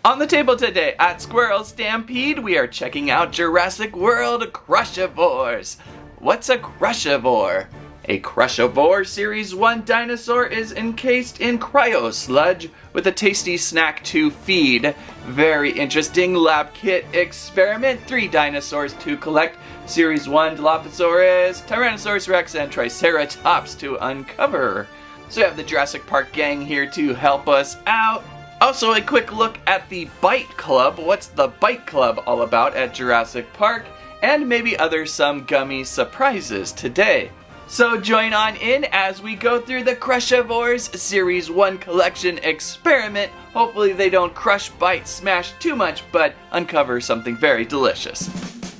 On the table today at Squirrel Stampede, we are checking out Jurassic World Crushivores. What's a crushivore? A Crushivore Series 1 dinosaur is encased in Cryo Sludge with a tasty snack to feed. Very interesting lab kit experiment. 3 dinosaurs to collect. Series 1 Dilophosaurus, Tyrannosaurus Rex, and Triceratops to uncover. So we have the Jurassic Park gang here to help us out. Also, a quick look at the Bite Club. What's the Bite Club all about at Jurassic Park? And maybe some Gummy surprises today. So join on in as we go through the Crushivores Series 1 collection experiment. Hopefully they don't crush, bite, smash too much, but uncover something very delicious.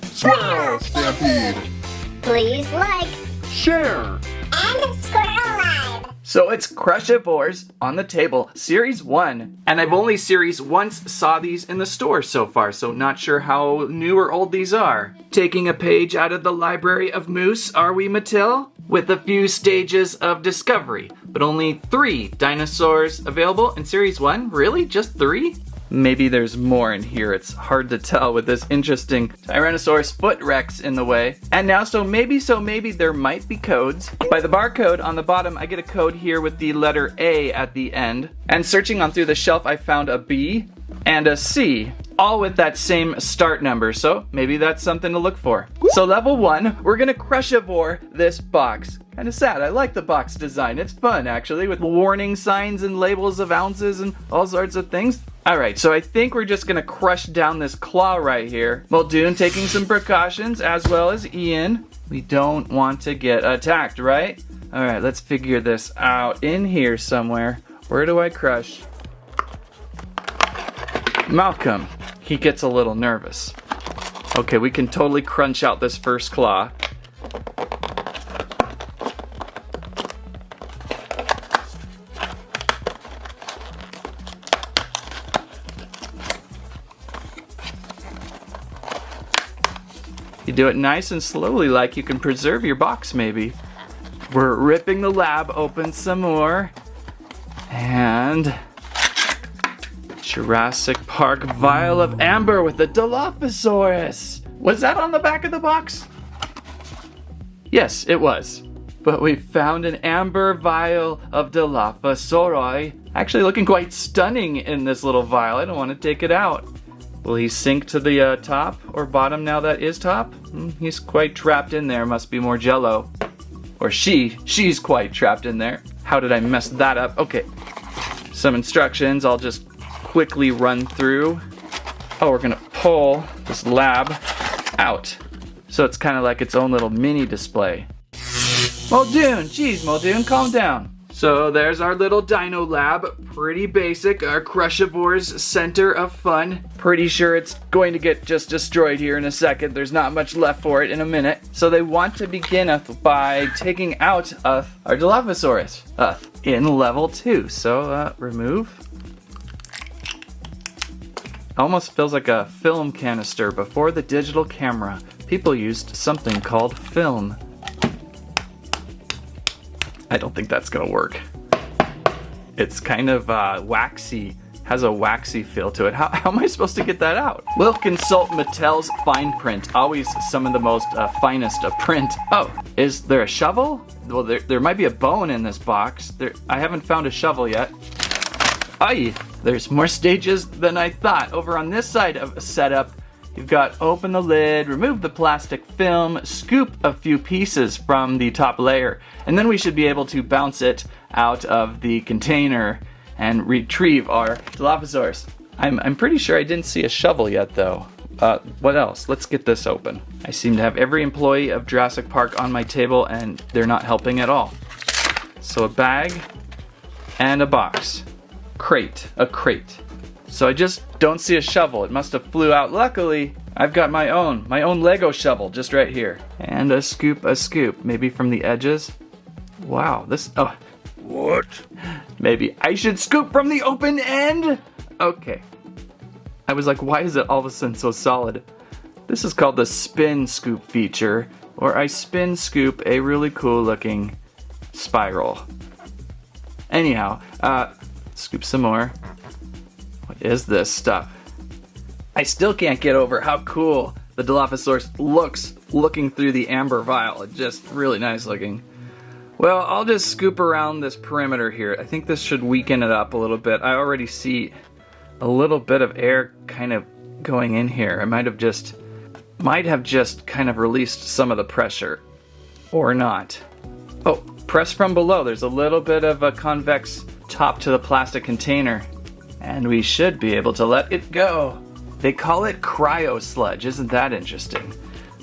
Squirrel Stampede! Please like, Share! and Squirrel Lab! So it's Crushivores on the table, Series 1. And I've only Series once saw these in the store so far, so not sure how new or old these are. Taking a page out of the Library of Moose, are we, Mattel? With a few stages of discovery, but only 3 dinosaurs available in Series 1? Really? Just 3? Maybe there's more in here. It's hard to tell with this interesting Tyrannosaurus foot Rex in the way. And now, so maybe there might be codes. By the barcode on the bottom, I get a code here with the letter A at the end. And searching on through the shelf, I found a B and a C, all with that same start number. So maybe that's something to look for. So level 1, we're gonna crushivore this box. Kinda sad, I like the box design. It's fun actually, with warning signs and labels of ounces and all sorts of things. Alright, so I think we're just gonna crush down this claw right here. Muldoon taking some precautions, as well as Ian. We don't want to get attacked, right? Alright, let's figure this out. In here somewhere. Where do I crush? Malcolm. He gets a little nervous. Okay, we can totally crunch out this first claw. You do it nice and slowly, like you can preserve your box maybe. We're ripping the lab open some more. And Jurassic Park vial of amber with the Dilophosaurus. Was that on the back of the box? Yes, it was. But we found an amber vial of Dilophosaurus. Actually looking quite stunning in this little vial. I don't want to take it out. Will he sink to the top or bottom now that is top? He's quite trapped in there. Must be more jello. Or she's quite trapped in there. How did I mess that up? Okay. Some instructions I'll just quickly run through. Oh, we're gonna pull this lab out. So it's kind of like its own little mini display. Muldoon, geez, Muldoon, calm down. So there's our little dino lab. Pretty basic, our Crushivores Center of Fun. Pretty sure it's going to get just destroyed here in a second. There's not much left for it in a minute. So they want to begin by taking out our Dilophosaurus in level 2. So remove. Almost feels like a film canister. Before the digital camera, people used something called film. I don't think that's gonna work. It's kind of waxy, has a waxy feel to it. How am I supposed to get that out? We'll consult Mattel's fine print. Always some of the most finest of print. Oh, is there a shovel? Well, there might be a bone in this box. I haven't found a shovel yet. Aye, there's more stages than I thought. Over on this side of a setup, you've got open the lid, remove the plastic film, scoop a few pieces from the top layer, and then we should be able to bounce it out of the container and retrieve our Dilophosaurus. I'm pretty sure I didn't see a shovel yet though. What else? Let's get this open. I seem to have every employee of Jurassic Park on my table and they're not helping at all. So a bag and a box. A crate. So I just don't see a shovel. It must have flew out. Luckily, I've got my own Lego shovel just right here. And a scoop, maybe from the edges. Wow, oh. What? Maybe I should scoop from the open end? Okay. I was like, why is it all of a sudden so solid? This is called the spin scoop feature, where I spin scoop a really cool looking spiral. Anyhow, scoop some more. What is this stuff? I still can't get over how cool the Dilophosaurus looks looking through the amber vial. It's just really nice looking. Well, I'll just scoop around this perimeter here. I think this should weaken it up a little bit. I already see a little bit of air kind of going in here. I might have just kind of released some of the pressure. Or not. Oh, press from below. There's a little bit of a convex top to the plastic container. And we should be able to let it go. They call it Cryo Sludge. Isn't that interesting?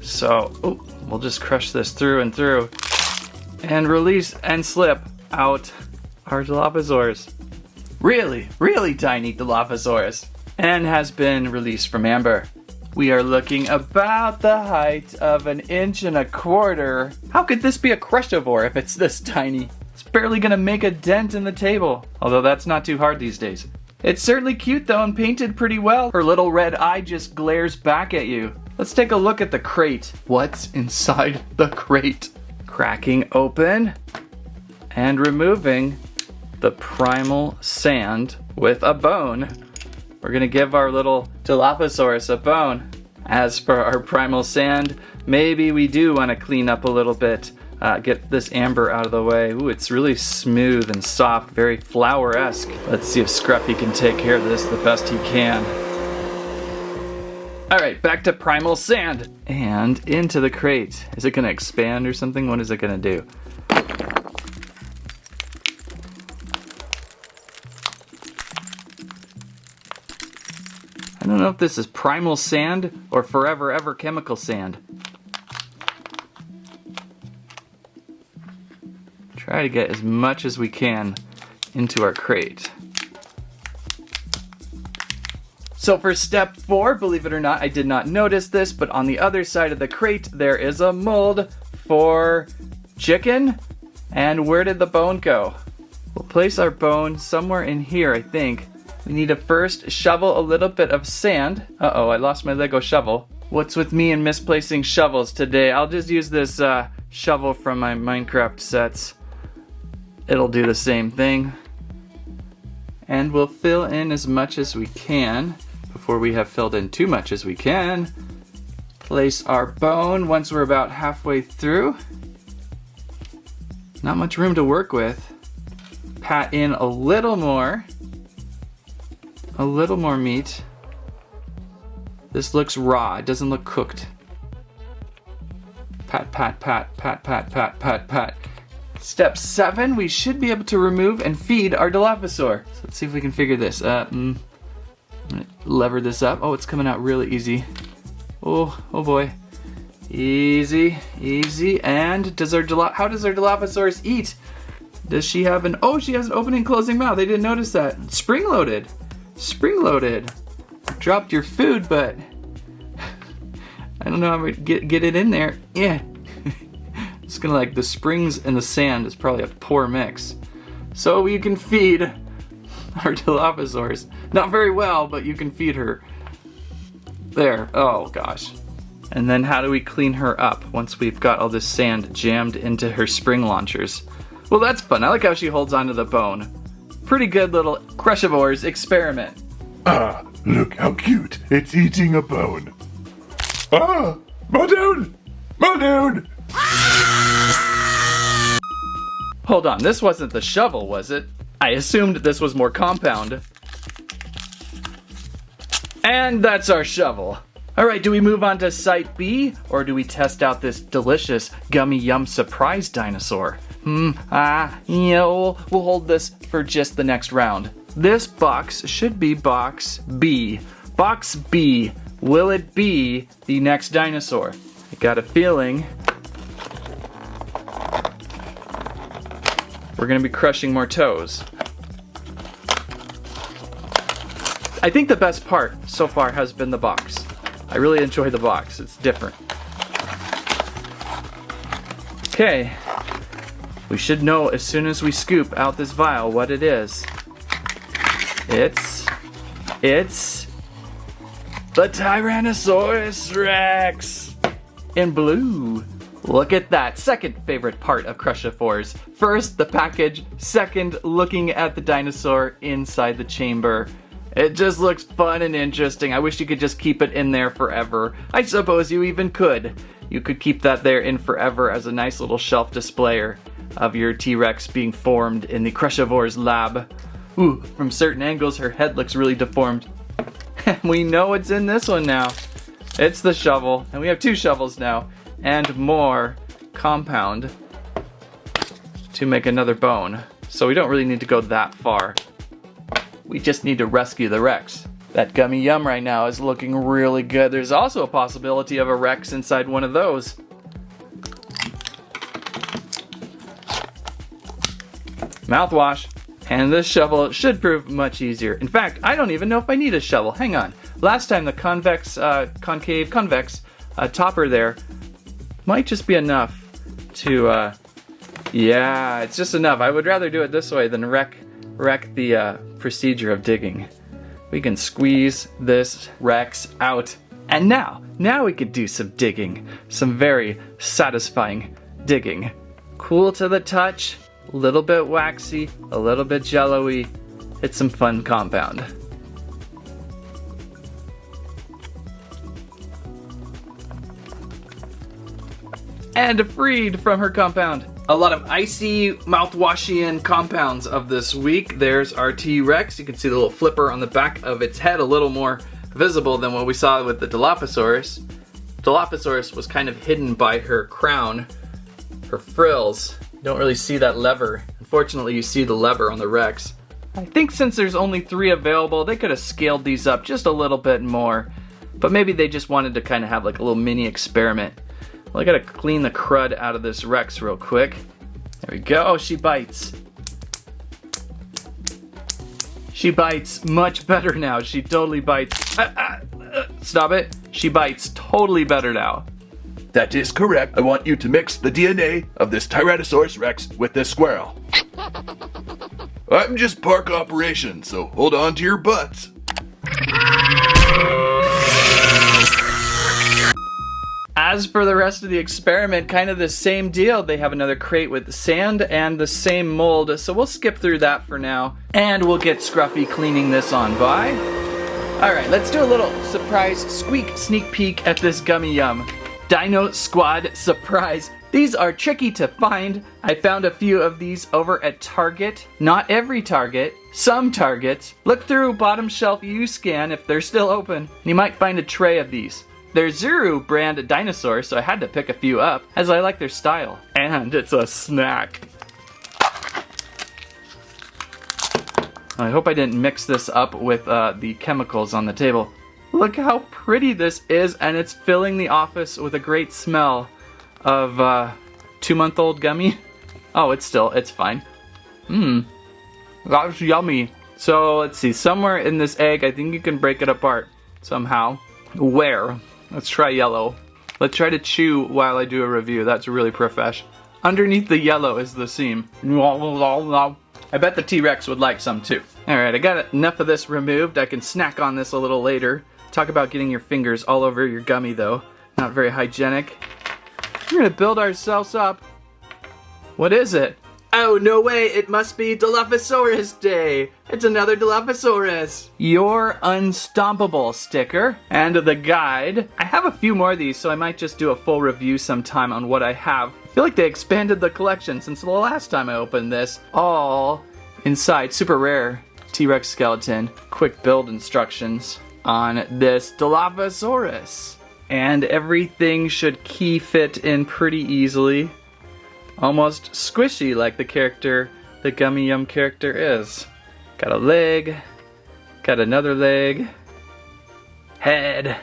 So, we'll just crush this through and through. And release and slip out our Dilophosaurus. Really, really tiny Dilophosaurus. And has been released from amber. We are looking about the height of 1.25 inches. How could this be a crushivore if it's this tiny? It's barely gonna make a dent in the table. Although that's not too hard these days. It's certainly cute though and painted pretty well. Her little red eye just glares back at you. Let's take a look at the crate. What's inside the crate? Cracking open and removing the primal sand with a bone. We're gonna give our little Dilophosaurus a bone. As for our primal sand, maybe we do wanna clean up a little bit. Get this amber out of the way. Ooh, it's really smooth and soft, very flower-esque. Let's see if Scruffy can take care of this the best he can. All right, back to primal sand and into the crate. Is it gonna expand or something? What is it gonna do? I don't know if this is primal sand or forever ever chemical sand. Try to get as much as we can into our crate. So for step 4, believe it or not, I did not notice this, but on the other side of the crate, there is a mold for chicken. And where did the bone go? We'll place our bone somewhere in here, I think. We need to first shovel a little bit of sand. Uh-oh, I lost my Lego shovel. What's with me and misplacing shovels today? I'll just use this shovel from my Minecraft sets. It'll do the same thing. And we'll fill in as much as we can before we have filled in too much as we can. Place our bone once we're about halfway through. Not much room to work with. Pat in a little more meat. This looks raw, it doesn't look cooked. Pat, pat, pat, pat, pat, pat, pat, pat. Step 7, we should be able to remove and feed our Dilophosaur. So let's see if we can figure this. I'm gonna lever this up. Oh, it's coming out really easy. Oh boy. Easy, easy. And how does our Dilophosaurus eat? Does she have she has an opening closing mouth. I didn't notice that. Spring loaded. Spring loaded. Dropped your food, but I don't know how to get it in there. Yeah. It's gonna the springs and the sand is probably a poor mix. So you can feed our Dilophosaurus. Not very well, but you can feed her. There, oh gosh. And then how do we clean her up once we've got all this sand jammed into her spring launchers? Well, that's fun. I like how she holds onto the bone. Pretty good little Crushivores experiment. Ah, look how cute. It's eating a bone. Ah, Balloon! Balloon! Hold on, this wasn't the shovel, was it? I assumed this was more compound. And that's our shovel. Alright, do we move on to Site B, or do we test out this delicious Gummy Yum Surprise Dinosaur? We'll hold this for just the next round. This box should be box B. Box B, will it be the next dinosaur? I got a feeling we're gonna be crushing more toes. I think the best part so far has been the box. I really enjoy the box, it's different. Okay, we should know as soon as we scoop out this vial what it is. It's the Tyrannosaurus Rex in blue. Look at that, second favorite part of Crushivores. First, the package. Second, looking at the dinosaur inside the chamber. It just looks fun and interesting. I wish you could just keep it in there forever. I suppose you even could. You could keep that there in forever as a nice little shelf displayer of your T-Rex being formed in the Crushivores Lab. Ooh, from certain angles her head looks really deformed. We know what's in this one now. It's the shovel, and we have 2 shovels now, and more compound to make another bone. So we don't really need to go that far. We just need to rescue the Rex. That gummy yum right now is looking really good. There's also a possibility of a Rex inside one of those. Mouthwash. And this shovel should prove much easier. In fact, I don't even know if I need a shovel. Hang on. Last time the convex topper there might just be enough to, yeah, it's just enough. I would rather do it this way than wreck the procedure of digging. We can squeeze this Rex out. And now we could do some digging. Some very satisfying digging. Cool to the touch. A little bit waxy, a little bit jello-y. It's some fun compound. And freed from her compound. A lot of icy, mouthwashian compounds of this week. There's our T-Rex. You can see the little flipper on the back of its head, a little more visible than what we saw with the Dilophosaurus. Dilophosaurus was kind of hidden by her crown, her frills. Don't really see that lever. Unfortunately, you see the lever on the Rex. I think since there's only 3 available, they could have scaled these up just a little bit more. But maybe they just wanted to kind of have like a little mini experiment. Well, I gotta clean the crud out of this Rex real quick. There we go. Oh, she bites. She bites much better now. She totally bites. Stop it. She bites totally better now. That is correct. I want you to mix the DNA of this Tyrannosaurus Rex with this squirrel. I'm just park operation, so hold on to your butts. As for the rest of the experiment, kind of the same deal. They have another crate with sand and the same mold, so we'll skip through that for now. And we'll get Scruffy cleaning this on by. Alright, let's do a little surprise Squeak sneak peek at this gummy yum. Dino Squad surprise. These are tricky to find. I found a few of these over at Target. Not every Target, some Targets. Look through bottom shelf U-Scan if they're still open, and you might find a tray of these. They're Zuru brand dinosaurs, so I had to pick a few up, as I like their style. And it's a snack. I hope I didn't mix this up with the chemicals on the table. Look how pretty this is, and it's filling the office with a great smell of 2-month-old gummy. Oh, it's fine. That's yummy. So let's see, somewhere in this egg, I think you can break it apart somehow. Where? Let's try yellow. Let's try to chew while I do a review. That's really profesh. Underneath the yellow is the seam. I bet the T-Rex would like some too. Alright, I got enough of this removed. I can snack on this a little later. Talk about getting your fingers all over your gummy though. Not very hygienic. We're gonna build ourselves up. What is it? Oh, no way, it must be Dilophosaurus Day. It's another Dilophosaurus. You're unstoppable sticker. And the guide. I have a few more of these, so I might just do a full review sometime on what I have. I feel like they expanded the collection since the last time I opened this. All inside, super rare T-Rex skeleton. Quick build instructions on this Dilophosaurus. And everything should key fit in pretty easily. Almost squishy like the Gummy Yum character is. Got a leg, got another leg, head,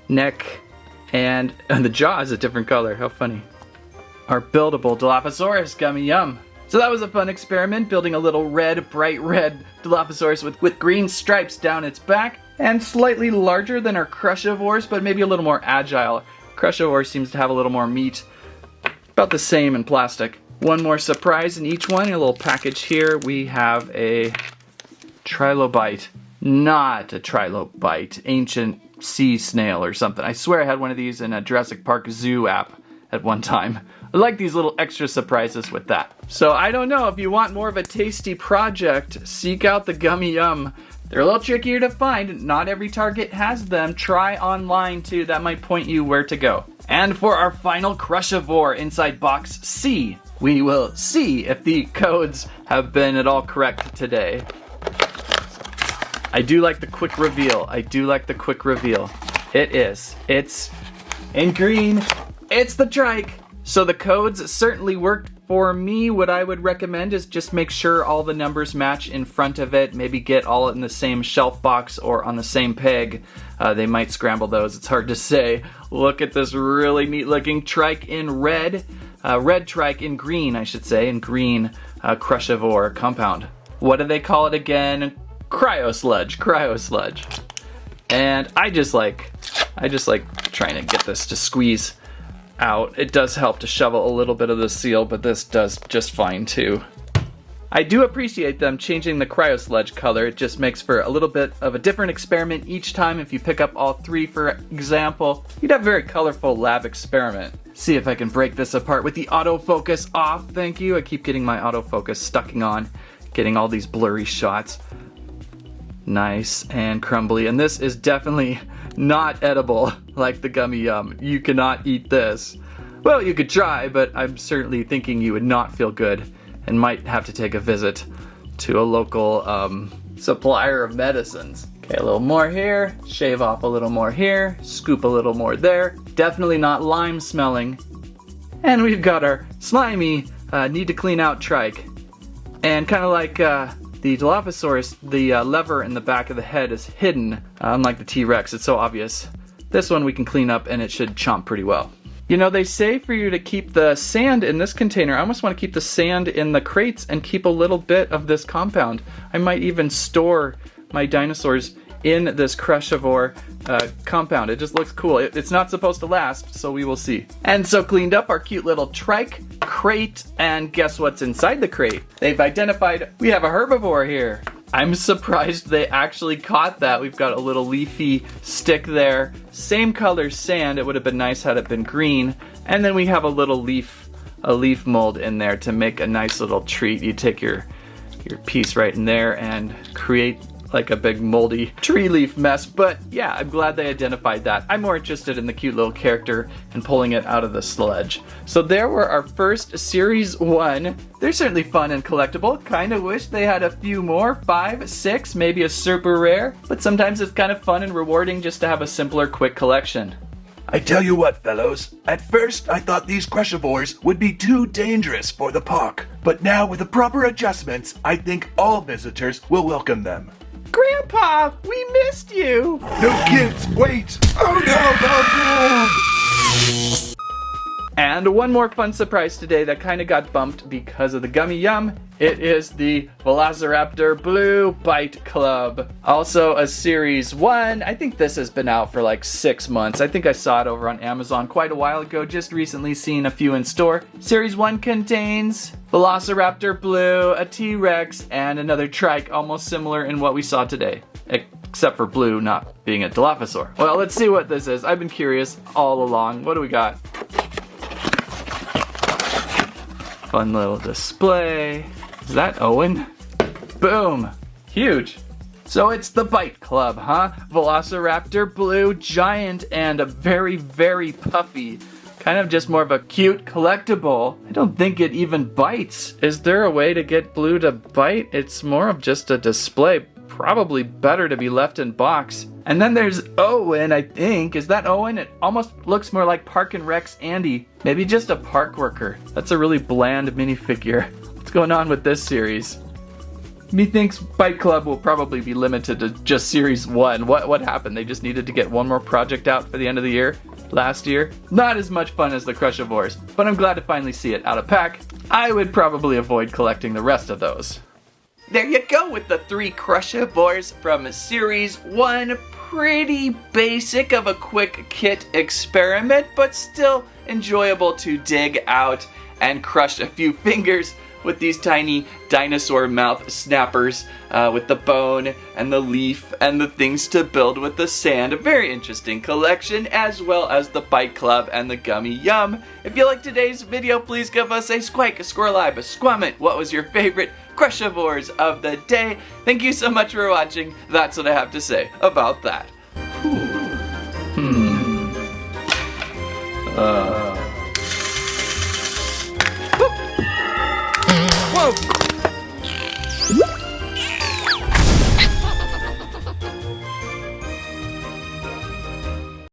neck, and the jaw is a different color. How funny. Our buildable Dilophosaurus Gummy Yum. So that was a fun experiment, building a little red, bright red Dilophosaurus with green stripes down its back, and slightly larger than our Crushivores, but maybe a little more agile. Crushivore seems to have a little more meat. About the same in plastic. One more surprise in each one. In a little package here, we have a trilobite. Not a trilobite. Ancient sea snail or something. I swear I had one of these in a Jurassic Park zoo app at one time. I like these little extra surprises with that. So I don't know, if you want more of a tasty project, seek out the Gummy Yum They're a little trickier to find. Not every Target has them. Try online too. That might point you where to go. And for our final Crushivore inside box C, we will see if the codes have been at all correct today. I do like the quick reveal. It is. It's in green. It's the trike. So the codes certainly worked for me. What I would recommend is just make sure all the numbers match in front of it. Maybe get all in the same shelf box or on the same peg. They might scramble those. It's hard to say. Look at this really neat looking trike in red. Red trike in green, I should say. In green Crushivore compound. What do they call it again? Cryo Sludge. And I just like trying to get this to squeeze out. It does help to shovel a little bit of the seal, but this does just fine too. I do appreciate them changing the Cryo Sludge color. It just makes for a little bit of a different experiment each time. If you pick up all three, for example, you'd have a very colorful lab experiment. See if I can break this apart with the autofocus off. Thank you. I keep getting my autofocus stucking on, getting all these blurry shots. Nice and crumbly, and this is definitely not edible like the gummy yum. You cannot eat this. Well, you could try, but I'm certainly thinking you would not feel good and might have to take a visit to a local supplier of medicines. Okay, a little more here, shave off a little more here, scoop a little more there. Definitely not lime smelling. And we've got our slimy, need to clean out trike. And kind of like the Dilophosaurus, the lever in the back of the head is hidden, unlike the T-Rex. It's so obvious. This one we can clean up and it should chomp pretty well. You know, they say for you to keep the sand in this container. I almost want to keep the sand in the crates and keep a little bit of this compound. I might even store my dinosaurs in this Crushivore compound. It just looks cool. It's not supposed to last, so we will see. And so cleaned up our cute little trike crate, and guess what's inside the crate? They've identified we have a herbivore here. I'm surprised they actually caught that. We've got a little leafy stick there. Same color sand. It would have been nice had it been green. And then we have a little leaf mold in there to make a nice little treat. You take your piece right in there and create like a big moldy tree leaf mess. But yeah, I'm glad they identified that. I'm more interested in the cute little character and pulling it out of the sludge. So there were our first Series 1. They're certainly fun and collectible. Kind of wish they had a few more, 5, 6, maybe a super rare. But sometimes it's kind of fun and rewarding just to have a simpler, quick collection. I tell you what, fellows, at first I thought these Crushivores would be too dangerous for the park. But now with the proper adjustments, I think all visitors will welcome them. Grandpa, we missed you! No kids, wait! Oh no! And one more fun surprise today that kind of got bumped because of the gummy yum. It is the Velociraptor Blue Bite Club. Also a Series 1. I think this has been out for like 6 months. I think I saw it over on Amazon quite a while ago. Just recently seen a few in store. Series 1 contains Velociraptor Blue, a T-Rex, and another trike, almost similar in what we saw today. Except for Blue not being a Dilophosaur. Well, let's see what this is. I've been curious all along. What do we got? Fun little display. Is that Owen? Boom! Huge. So it's the Bite Club, huh? Velociraptor Blue, giant and very, very puffy. Kind of just more of a cute collectible. I don't think it even bites. Is there a way to get Blue to bite? It's more of just a display. Probably better to be left in box. And then there's Owen, I think. Is that Owen? It almost looks more like Park and Rec's Andy. Maybe just a park worker. That's a really bland minifigure. What's going on with this series? Methinks Bite Club will probably be limited to just Series 1. What happened? They just needed to get one more project out for the end of the year? Last year? Not as much fun as the Crushivores, but I'm glad to finally see it out of pack. I would probably avoid collecting the rest of those. There you go with the 3 Crushivores from Series 1. Pretty basic of a quick kit experiment, but still enjoyable to dig out and crush a few fingers with these tiny dinosaur mouth snappers with the bone and the leaf and the things to build with the sand. A very interesting collection, as well as the Bite Club and the Gummy Yum. If you liked today's video, please give us a squike, a squirrel eye, a squamment. What was your favorite Crushivores of the day. Thank you so much for watching. That's what I have to say about that. Whoa!